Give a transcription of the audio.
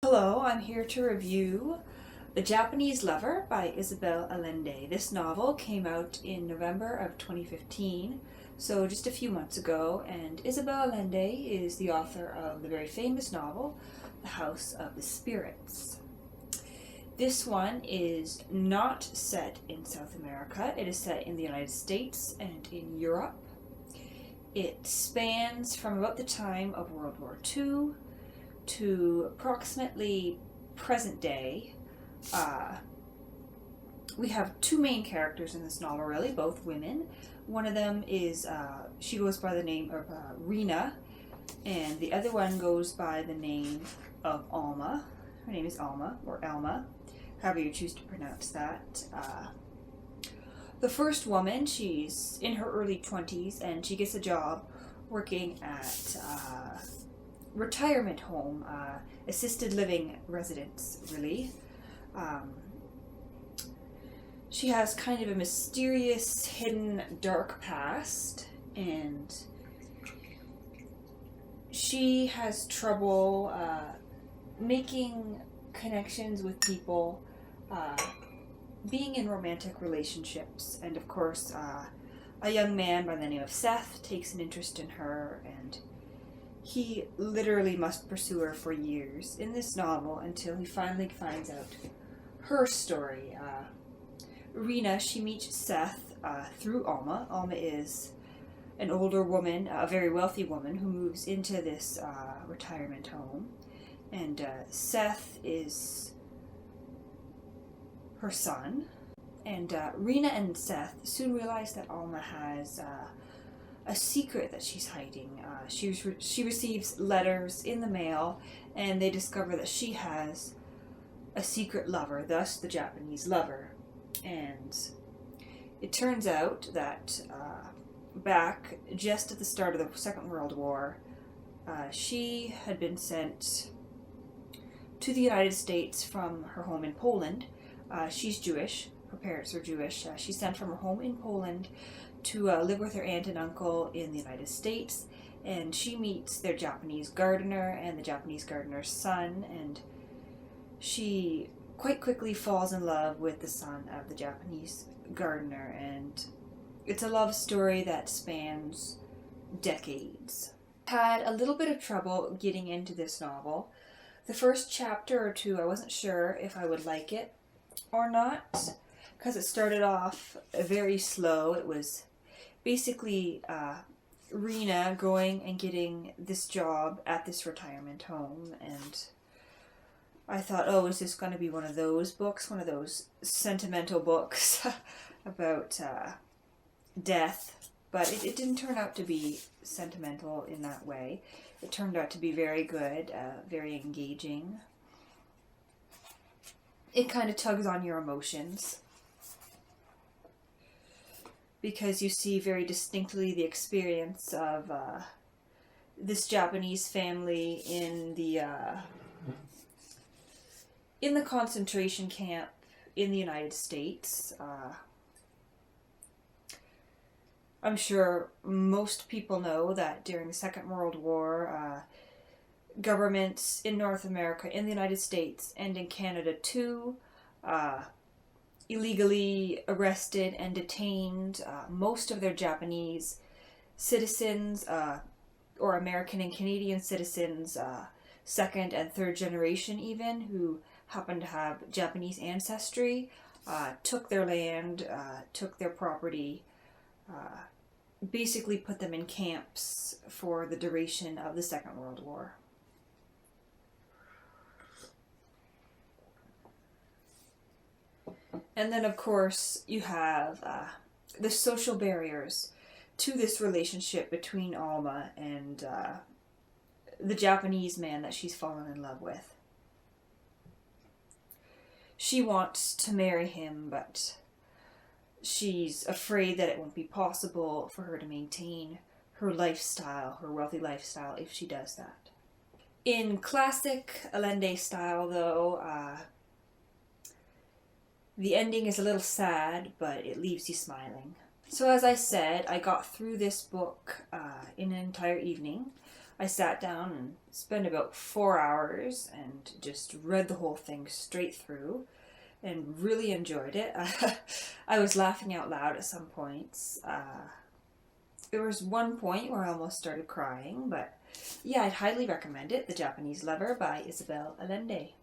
Hello, I'm here to review The Japanese Lover by Isabel Allende. This novel came out in November of 2015, so just a few months ago, and Isabel Allende is the author of the very famous novel, The House of the Spirits. This one is not set in South America, it is set in the United States and in Europe. It spans from about the time of World War II to approximately present day. We have two main characters in this novel, really, both women. One of them is, she goes by the name of Rena, and the other one goes by the name of Alma. Her name is Alma, or Elma, however you choose to pronounce that. The first woman, she's in her early 20s, and she gets a job working at retirement home, assisted living residence, really. She has kind of a mysterious, hidden, dark past, and she has trouble making connections with people, being in romantic relationships, and of course, a young man by the name of Seth takes an interest in her, and he literally must pursue her for years in this novel until he finally finds out her story. Rena, she meets Seth through Alma. Alma is an older woman, a very wealthy woman, who moves into this retirement home. And Seth is her son. And Rena and Seth soon realize that Alma has a secret that she's hiding. She receives letters in the mail, and they discover that she has a secret lover, thus the Japanese lover. And it turns out that back just at the start of the Second World War, she had been sent to the United States from her home in Poland. She's Jewish. Her parents are Jewish. She's sent from her home in Poland to live with her aunt and uncle in the United States, and she meets their Japanese gardener and the Japanese gardener's son, and she quite quickly falls in love with the son of the Japanese gardener, and it's a love story that spans decades. Had a little bit of trouble getting into this novel. The first chapter or two, I wasn't sure if I would like it or not, because it started off very slow. It was basically Rena going and getting this job at this retirement home, and I thought, oh, is this going to be one of those books, one of those sentimental books about death? But it didn't turn out to be sentimental in that way. It turned out to be very good, very engaging. It kind of tugs on your emotions, because you see very distinctly the experience of this Japanese family in the concentration camp in the United States. I'm sure most people know that during the Second World War, governments in North America, in the United States, and in Canada too, illegally arrested and detained most of their Japanese citizens, or American and Canadian citizens, second and third generation even, who happen to have Japanese ancestry, took their land, took their property, basically put them in camps for the duration of the Second World War. And then, of course, you have the social barriers to this relationship between Alma and the Japanese man that she's fallen in love with. She wants to marry him, but she's afraid that it won't be possible for her to maintain her lifestyle, her wealthy lifestyle, if she does that. In classic Allende style, though, the ending is a little sad, but it leaves you smiling. So as I said, I got through this book in an entire evening. I sat down and spent about 4 hours and just read the whole thing straight through and really enjoyed it. I was laughing out loud at some points. There was one point where I almost started crying, but yeah, I'd highly recommend it. The Japanese Lover by Isabel Allende.